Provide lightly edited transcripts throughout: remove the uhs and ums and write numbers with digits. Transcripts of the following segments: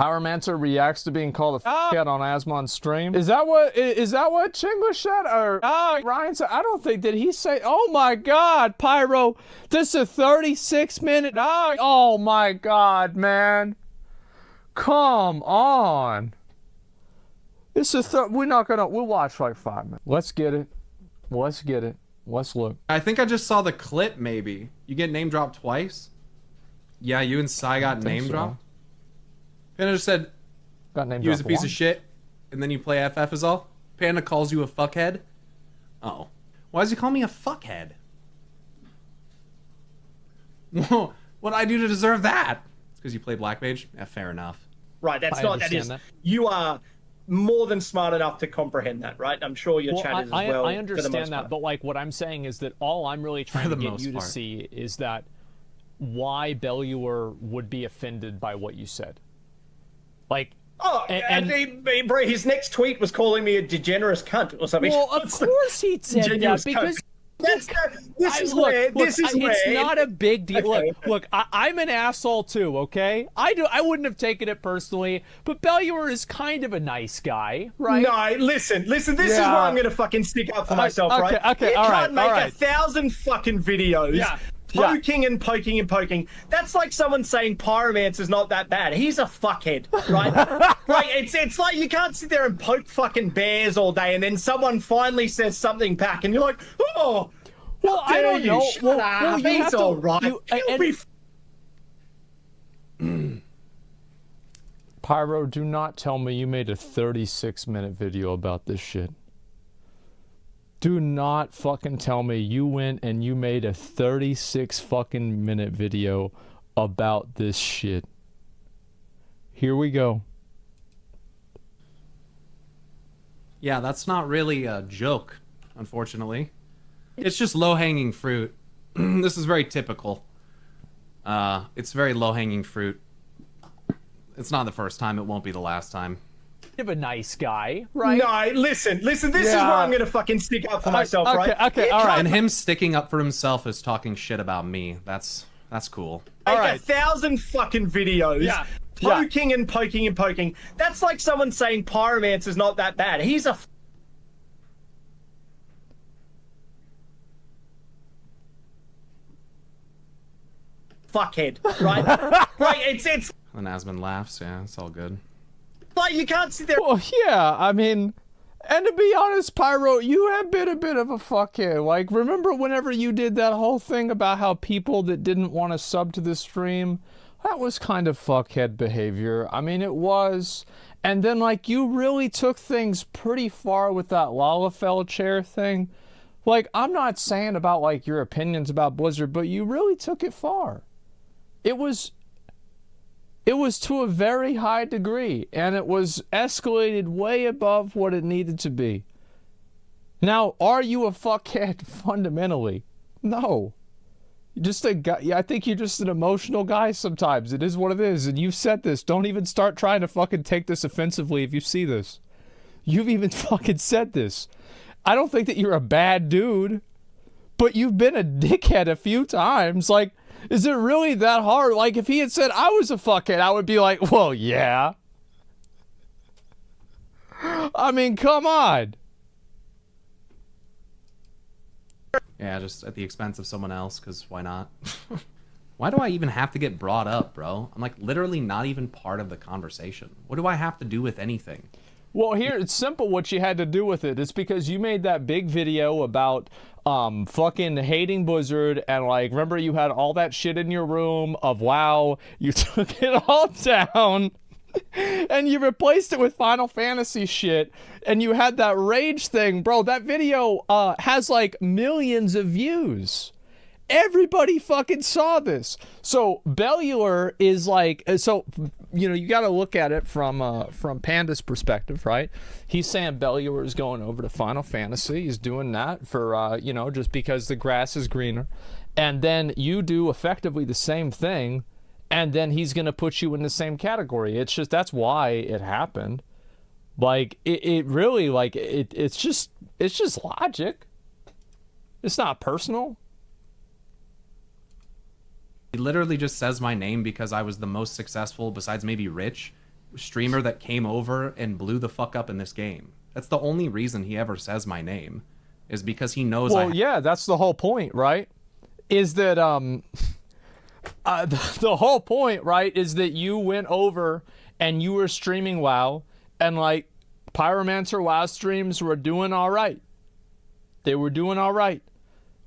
Pyromancer reacts to being called a f***head on Asmon's stream. Is that what Chinglish said? Or Ryan said? I don't think, did he say, oh my God, Pyro, this is a 36-minute, oh my God, man. Come on. This is, we'll watch like 5 minutes. Let's get it. Let's get it. Let's look. I think I just saw the clip, maybe. You get name dropped twice? Yeah, you and Sai got name dropped? Panda just said, you was a piece of shit, and then you play FF is all? Panda calls you a fuckhead? Oh. Why does he call me a fuckhead? Whoa, what did I do to deserve that? It's because you play Black Mage? Yeah, fair enough. Right, that's not, that is, that. You are more than smart enough to comprehend that, right? I'm sure your chat is as well. I understand that, but like what I'm saying is that all I'm really trying to get you to see is that why Belluar would be offended by what you said. Like, bro, his next tweet was calling me a degenerate cunt or something. Well, of course he said that because this is where it's not a big deal. Okay. Look, I'm an asshole too. Okay, I wouldn't have taken it personally, but Belluar is kind of a nice guy, right? No, listen. This is where I'm gonna fucking stick up for myself, right? Okay, you can't make 1,000 fucking videos. Yeah. Poking and poking and poking. That's like someone saying Pyromancer's not that bad. He's a fuckhead, right? Right? It's like you can't sit there and poke fucking bears all day, and then someone finally says something back, and you're like, oh, well, I don't know. Shut up. He's all right. Pyro, do not tell me you made a 36-minute video about this shit. Do not fucking tell me you went and you made a 36 fucking minute video about this shit. Here we go. Yeah, that's not really a joke, unfortunately. It's just low-hanging fruit. This is very typical. It's very low-hanging fruit. It's not the first time, it won't be the last time. Of a nice guy, right? No, listen. This is where I'm gonna fucking stick up for myself, right? Okay, all right. And him sticking up for himself is talking shit about me. That's cool. Make 1,000 fucking videos. Poking and poking and poking. That's like someone saying Pyromancer's not that bad. He's a fuckhead, right? Right? It's. And Asmon laughs. Yeah, it's all good. Like, you can't sit there. Well, yeah, I mean, and to be honest, Pyro, you have been a bit of a fuckhead. Like, remember whenever you did that whole thing about how people that didn't want to sub to the stream, that was kind of fuckhead behavior. I mean, it was. And then, like, you really took things pretty far with that Lalafell chair thing. Like, I'm not saying about, like, your opinions about Blizzard, but you really took it far. It was to a very high degree, and it was escalated way above what it needed to be. Now, are you a fuckhead fundamentally? No. You're just a guy. I think you're just an emotional guy sometimes. It is what it is, and you've said this. Don't even start trying to fucking take this offensively if you see this. You've even fucking said this. I don't think that you're a bad dude, but you've been a dickhead a few times. Like, is it really that hard? Like, if he had said I was a fuckhead, I would be like, well, yeah. I mean, come on. Yeah, just at the expense of someone else, because why not? Why do I even have to get brought up, bro? I'm like literally not even part of the conversation. What do I have to do with anything? Well, here, it's simple what you had to do with it. It's because you made that big video about fucking hating Blizzard, and like, remember you had all that shit in your room of WoW, you took it all down, and you replaced it with Final Fantasy shit, and you had that rage thing. Bro, that video has like millions of views. Everybody fucking saw this. So Belluar is like, so, you know, you got to look at it from Panda's perspective, right? He's saying Belluar is going over to Final Fantasy. He's doing that for, you know, just because the grass is greener. And then you do effectively the same thing, and then he's going to put you in the same category. It's just, that's why it happened. Like, it really, like, it's just logic. It's not personal. He literally just says my name because I was the most successful, besides maybe Rich, streamer that came over and blew the fuck up in this game. That's the only reason he ever says my name, is because he knows. Well, yeah, that's the whole point, right? Is that the whole point, right? Is that you went over and you were streaming WoW, and like Pyromancer WoW streams were doing all right. They were doing all right.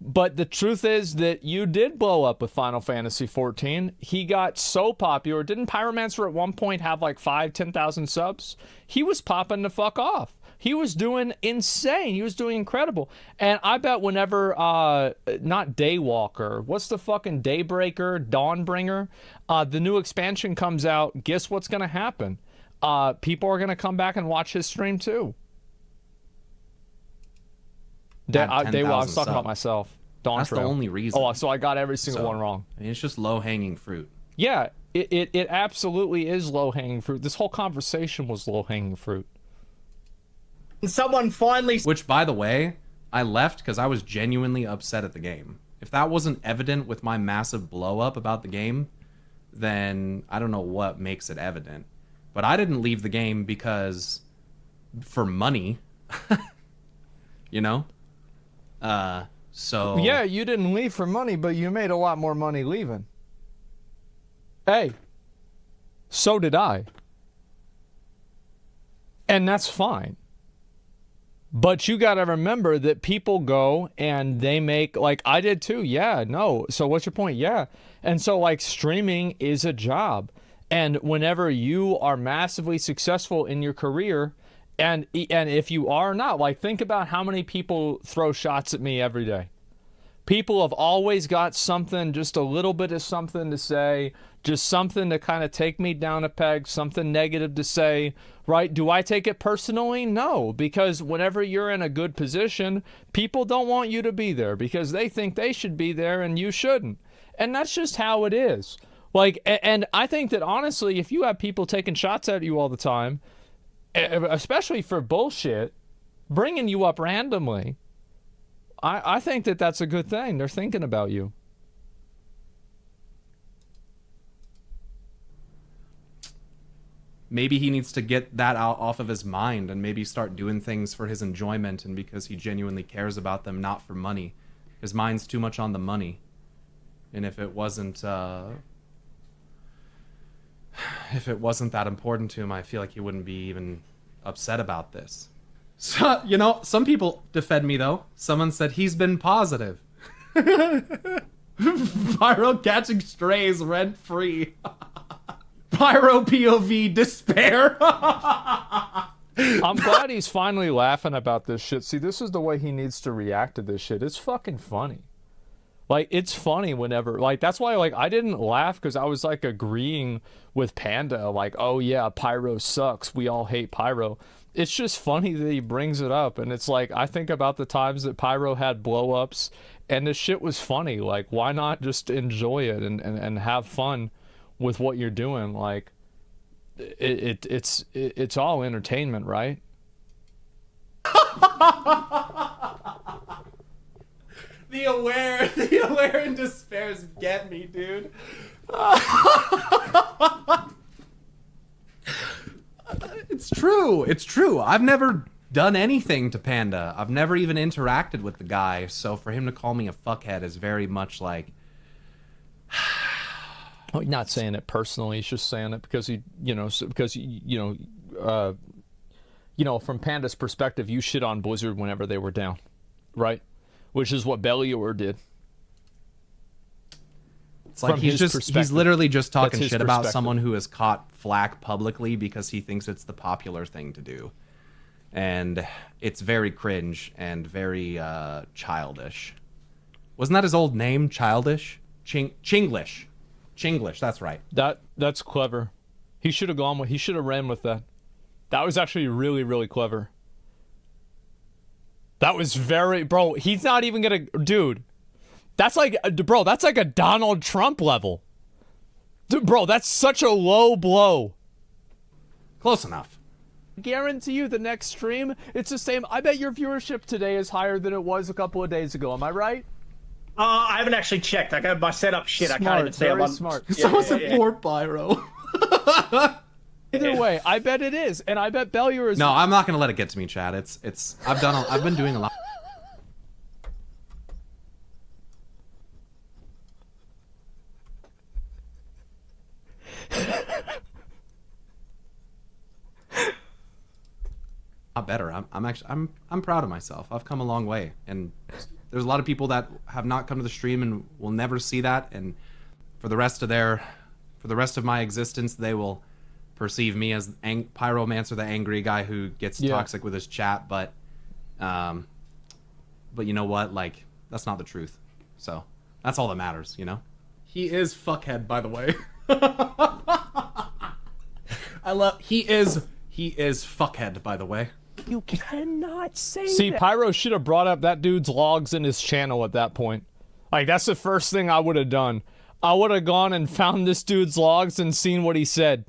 But the truth is that you did blow up with Final Fantasy XIV. He got so popular. Didn't Pyromancer at one point have like 10,000 subs? He was popping the fuck off. He was doing insane. He was doing incredible. And I bet whenever, not Daywalker, what's the fucking Daybreaker, Dawnbringer, the new expansion comes out, guess what's going to happen? People are going to come back and watch his stream too. Daywalker, I was talking about myself. That's the only reason. Oh, so I got every single one wrong. I mean, it's just low-hanging fruit. Yeah, it absolutely is low-hanging fruit. This whole conversation was low-hanging fruit. Someone finally... Which, by the way, I left because I was genuinely upset at the game. If that wasn't evident with my massive blow-up about the game, then I don't know what makes it evident. But I didn't leave the game because... for money. You know? So... Yeah, you didn't leave for money, but you made a lot more money leaving. Hey. So did I. And that's fine. But you got to remember that people go and they make, like I did too. Yeah, no. So what's your point? Yeah. And so like streaming is a job. And whenever you are massively successful in your career, and if you are not, like think about how many people throw shots at me every day. People have always got something, just a little bit of something to say, just something to kind of take me down a peg, something negative to say, right? Do I take it personally? No, because whenever you're in a good position, people don't want you to be there because they think they should be there and you shouldn't. And that's just how it is. Like, and I think that honestly, if you have people taking shots at you all the time, especially for bullshit, bringing you up randomly, I think that that's a good thing. They're thinking about you. Maybe he needs to get that out off of his mind and maybe start doing things for his enjoyment and because he genuinely cares about them, not for money. His mind's too much on the money. And if it wasn't that important to him, I feel like he wouldn't be even upset about this. So, you know, some people defend me, though. Someone said he's been positive. Pyro catching strays rent-free. Pyro POV despair. I'm glad he's finally laughing about this shit. See, this is the way he needs to react to this shit. It's fucking funny. Like, it's funny whenever, like, that's why, like, I didn't laugh because I was, like, agreeing with Panda, like, oh, yeah, Pyro sucks. We all hate Pyro. It's just funny that he brings it up, and it's like, I think about the times that Pyro had blow-ups, and this shit was funny. Like, why not just enjoy it and have fun with what you're doing? Like, it's all entertainment, right? The aware and despairs get me, dude. It's true. It's true. I've never done anything to Panda. I've never even interacted with the guy. So for him to call me a fuckhead is very much like... Oh, he's not saying it personally. He's just saying it because he, from Panda's perspective, you shit on Blizzard whenever they were down, right? Which is what Bellior did. It's like he's literally just talking shit about someone who has caught flack publicly because he thinks it's the popular thing to do. And it's very cringe and very childish. Wasn't that his old name? Childish? Chinglish. Chinglish, that's right. That's clever. He should have ran with that. That was actually really, really clever. That was bro, he's not even gonna, dude. That's like a Donald Trump level. Dude, bro, that's such a low blow. Close enough. Guarantee you the next stream, it's the same. I bet your viewership today is higher than it was a couple of days ago. Am I right? I haven't actually checked. I got my setup shit. Smart, I can't even say I'm on. Smart. Someone support Pyro. Either way, I bet it is, and I bet Bellier is. No, I'm not gonna let it get to me, Chad. I've been doing a lot. Better. I'm proud of myself. I've come a long way, and there's a lot of people that have not come to the stream and will never see that, and for the rest of my existence, they will perceive me as Pyromancer, the angry guy who gets toxic with his chat. But you know what? Like, that's not the truth. So that's all that matters, you know. He is fuckhead, by the way. He is fuckhead, by the way. You cannot say that. See, Pyro should have brought up that dude's logs in his channel at that point. Like, that's the first thing I would have done. I would have gone and found this dude's logs and seen what he said.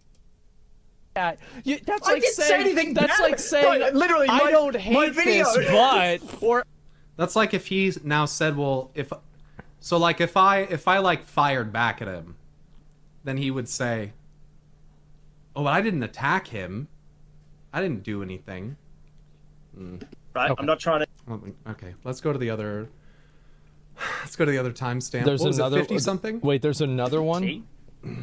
That's like I didn't say anything bad. That's like saying, no, literally, I don't hate this, but... Or... That's like if he now said, well, if I like fired back at him, then he would say, oh, but I didn't attack him. I didn't do anything. Right, okay. I'm not trying to... Okay, let's go to the other... Let's go to the other timestamp. There's another 50-something? Wait, there's another one?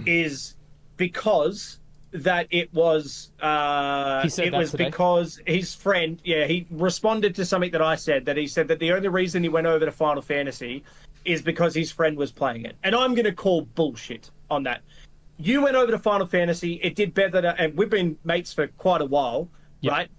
Is because that it was... he said it was today? Because his friend... Yeah, he responded to something that I said, that he said that the only reason he went over to Final Fantasy is because his friend was playing it. And I'm going to call bullshit on that. You went over to Final Fantasy, it did better, and we've been mates for quite a while, right?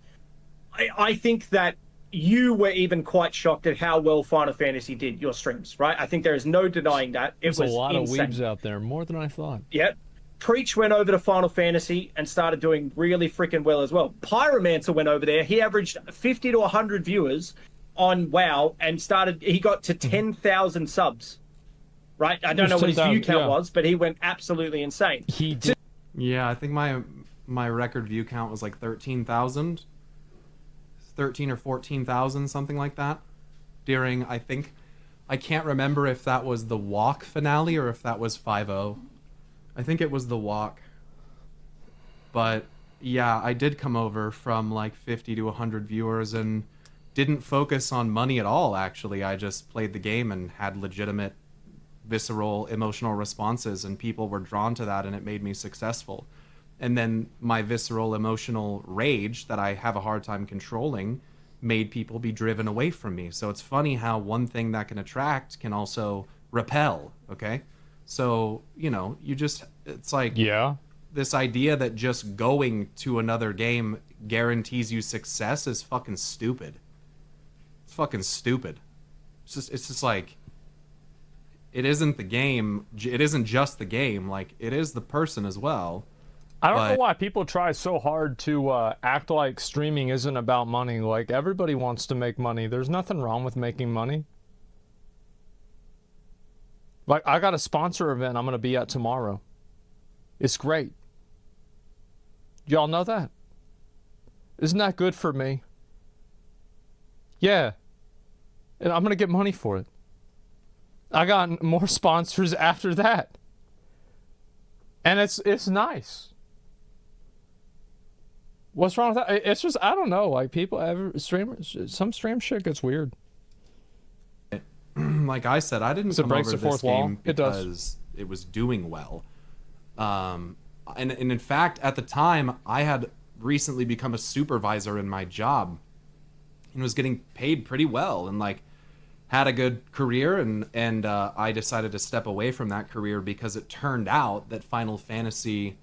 I think that you were even quite shocked at how well Final Fantasy did your streams, right? I think there is no denying that. It was a lot insane. of weebs out there, more than I thought. Yep. Preach went over to Final Fantasy and started doing really freaking well as well. Pyromancer went over there. He averaged 50 to 100 viewers on WoW and he got to 10,000 subs. Right? I don't know what his view count was, but he went absolutely insane. He did. Yeah, I think my record view count was like 13,000. 13 or 14,000, something like that. During, I can't remember if that was the walk finale or if that was 5-0. I think it was the walk. But yeah, I did come over from like 50 to 100 viewers and didn't focus on money at all, actually. I just played the game and had legitimate visceral emotional responses, and people were drawn to that, and it made me successful. And then my visceral emotional rage that I have a hard time controlling made people be driven away from me. So it's funny how one thing that can attract can also repel, okay? So, you know, it's like this idea that just going to another game guarantees you success is fucking stupid. It's fucking stupid. It's just like, it isn't the game. It isn't just the game. Like, it is the person as well. I don't know why people try so hard to act like streaming isn't about money. Like, everybody wants to make money. There's nothing wrong with making money. Like, I got a sponsor event I'm going to be at tomorrow. It's great. Y'all know that? Isn't that good for me? Yeah. And I'm going to get money for it. I got more sponsors after that. And it's nice. What's wrong with that? It's just, I don't know. Like, some stream shit gets weird. Like I said, I didn't come over this game because it was doing well. And in fact, at the time, I had recently become a supervisor in my job and was getting paid pretty well and like had a good career, and I decided to step away from that career because it turned out that Final Fantasy...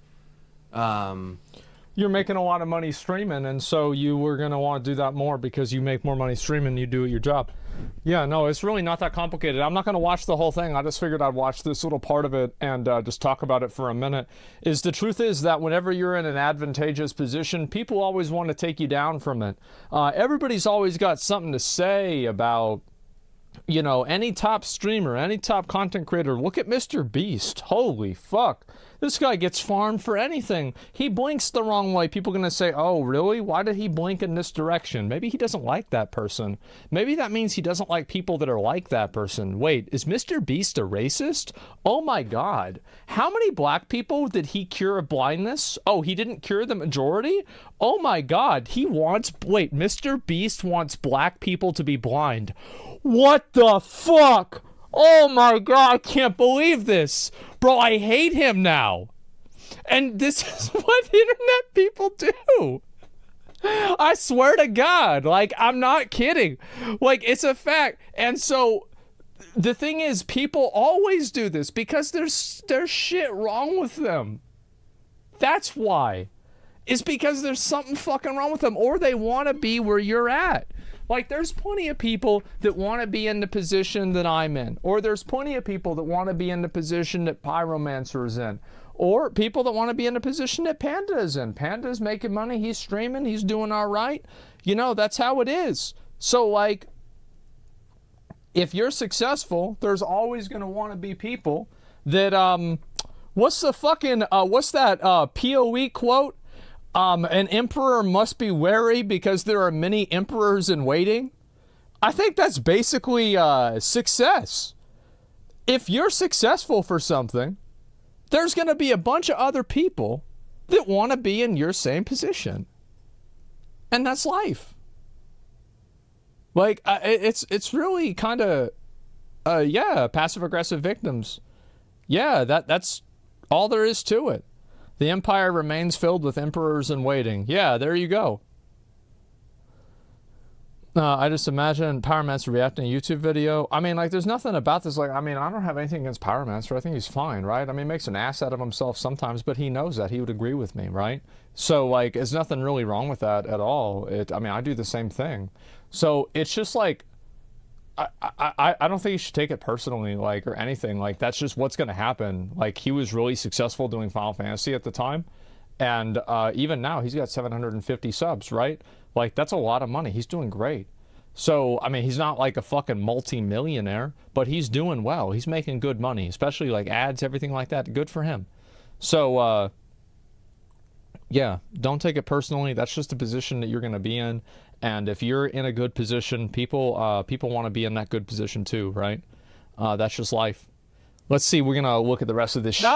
You're making a lot of money streaming, and so you were going to want to do that more because you make more money streaming than you do at your job. Yeah, no, it's really not that complicated. I'm not going to watch the whole thing. I just figured I'd watch this little part of it and just talk about it for a minute. The truth is that whenever you're in an advantageous position, people always want to take you down from it. Everybody's always got something to say about, you know, any top streamer, any top content creator. Look at Mr. Beast. Holy fuck. This guy gets farmed for anything. He blinks the wrong way. People are going to say, oh, really? Why did he blink in this direction? Maybe he doesn't like that person. Maybe that means he doesn't like people that are like that person. Wait, is Mr. Beast a racist? Oh my God. How many black people did he cure of blindness? Oh, he didn't cure the majority? Oh my God. He wants, wait, Mr. Beast wants black people to be blind. What the fuck? Oh my God, I can't believe this. Bro, I hate him now. And this is what internet people do. I swear to God, like, I'm not kidding. Like, it's a fact. And so, the thing is, people always do this because there's shit wrong with them. That's why. It's because there's something fucking wrong with them, or they want to be where you're at. Like, there's plenty of people that want to be in the position that I'm in. Or there's plenty of people that want to be in the position that Pyromancer is in. Or people that want to be in the position that Panda is in. Panda's making money, he's streaming, he's doing all right. You know, that's how it is. So, like, if you're successful, there's always going to want to be people that, what's the fucking, what's that POE quote? An emperor must be wary because there are many emperors in waiting. I think that's basically success. If you're successful for something, there's going to be a bunch of other people that want to be in your same position. And that's life. Like, it's really kind of, yeah, passive-aggressive victims. Yeah, that's all there is to it. The empire remains filled with emperors in waiting. Yeah, there you go. I just imagine Pyromancer reacting to a YouTube video. I mean, like, there's nothing about this. Like, I mean, I don't have anything against Pyromancer. I think he's fine, right? I mean, he makes an ass out of himself sometimes, but he knows that. He would agree with me, right? So, like, there's nothing really wrong with that at all. I mean, I do the same thing. So, it's just like, I don't think you should take it personally, like, or anything. Like, that's just what's going to happen. Like, he was really successful doing Final Fantasy at the time. And even now, he's got 750 subs, right? Like, that's a lot of money. He's doing great. So, I mean, he's not like a fucking multi-millionaire, but he's doing well. He's making good money, especially like ads, everything like that. Good for him. So, yeah, don't take it personally. That's just the position that you're going to be in. And if you're in a good position, people want to be in that good position too, right? That's just life. Let's see. We're going to look at the rest of this. No!